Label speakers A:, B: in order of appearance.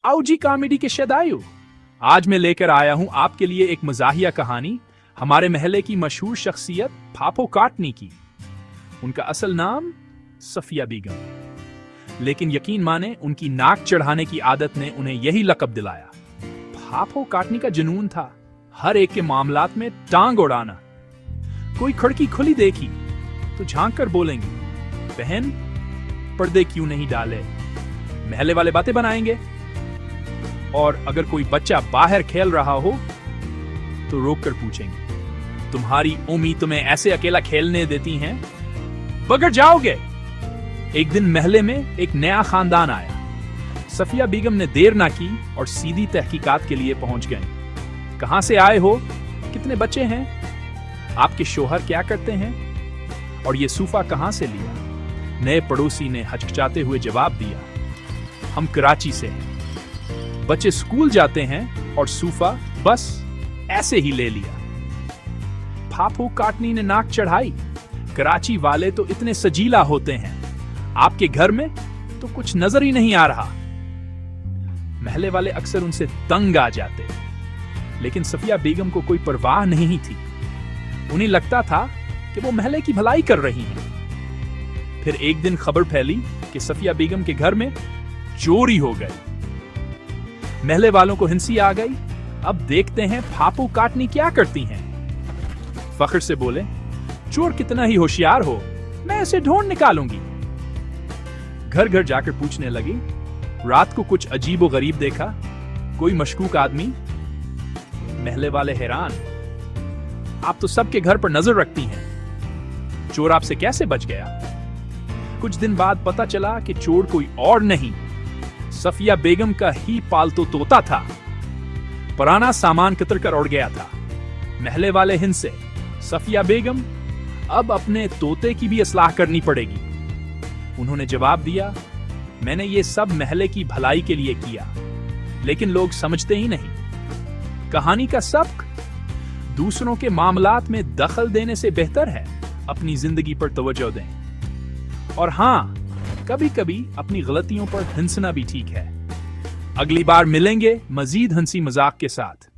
A: आओ जी कॉमेडी के शदायु। आज मैं लेकर आया हूं आपके लिए एक मजाहिया कहानी हमारे महल्ले की मशहूर शख्सियत फाफो काटनी की। उनका असल नाम सफिया बेगम, लेकिन यकीन माने उनकी नाक चढ़ाने की आदत ने उन्हें यही लक़ब दिलाया। फाफो काटनी का जुनून था हर एक के मामलात में टांग उड़ाना। कोई खिड़की खुली देखी तो झांक कर बोलेंगी, बहन पर्दे क्यों नहीं डाले, महल्ले वाले बातें बनाएंगे। और अगर कोई बच्चा बाहर खेल रहा हो तो रोक कर पूछेंगे, तुम्हारी उम्मी तुम्हें ऐसे अकेला खेलने देती हैं, बगड़ जाओगे। एक दिन महल्ले में एक नया खानदान आया। सफिया बेगम ने देर ना की और सीधी तहकीकात के लिए पहुंच गई। कहां से आए हो, कितने बच्चे हैं, आपके शोहर क्या करते हैं, और ये सूफा कहां से लिया। नए पड़ोसी ने हचकचाते हुए जवाब दिया, हम कराची से हैं। बच्चे स्कूल जाते हैं और सूफा बस ऐसे ही ले लिया। फाफो काटनी ने नाक चढ़ाई, कराची वाले तो इतने सजीला होते हैं, आपके घर में तो कुछ नजर ही नहीं आ रहा। महल्ले वाले अक्सर उनसे तंग आ जाते, लेकिन सफिया बेगम को कोई परवाह नहीं थी। उन्हें लगता था कि वो महल्ले की भलाई कर रही हैं। फिर एक दिन खबर फैली कि सफिया बेगम के घर में चोरी हो गई। महल्ले वालों को हिंसी आ गई। अब देखते हैं फाफो काटनी क्या करती हैं। फख्र से बोले, चोर कितना ही होशियार हो, मैं इसे ढूंढ निकालूंगी। घर घर जाकर पूछने लगी, रात को कुछ अजीब व गरीब देखा, कोई मशकूक आदमी। महल्ले वाले हैरान, आप तो सबके घर पर नजर रखती हैं, चोर आपसे कैसे बच गया। कुछ दिन बाद पता चला कि चोर कोई और नहीं, सफिया बेगम का ही पालतू तोता था। पुराना सामान कितर कर उड़ गया था। महल्ले वाले हिंसे, सफिया बेगम अब अपने तोते की भी इस्लाह करनी पड़ेगी। उन्होंने जवाब दिया, मैंने ये सब महल्ले की भलाई के लिए किया, लेकिन लोग समझते ही नहीं। कहानी का सबक, दूसरों के मामलात में दखल देने से बेहतर है अपनी जिंदगी पर तवज्जो दें। और हाँ, कभी कभी अपनी गलतियों पर हंसना भी ठीक है। अगली बार मिलेंगे मजीद हंसी मजाक के साथ।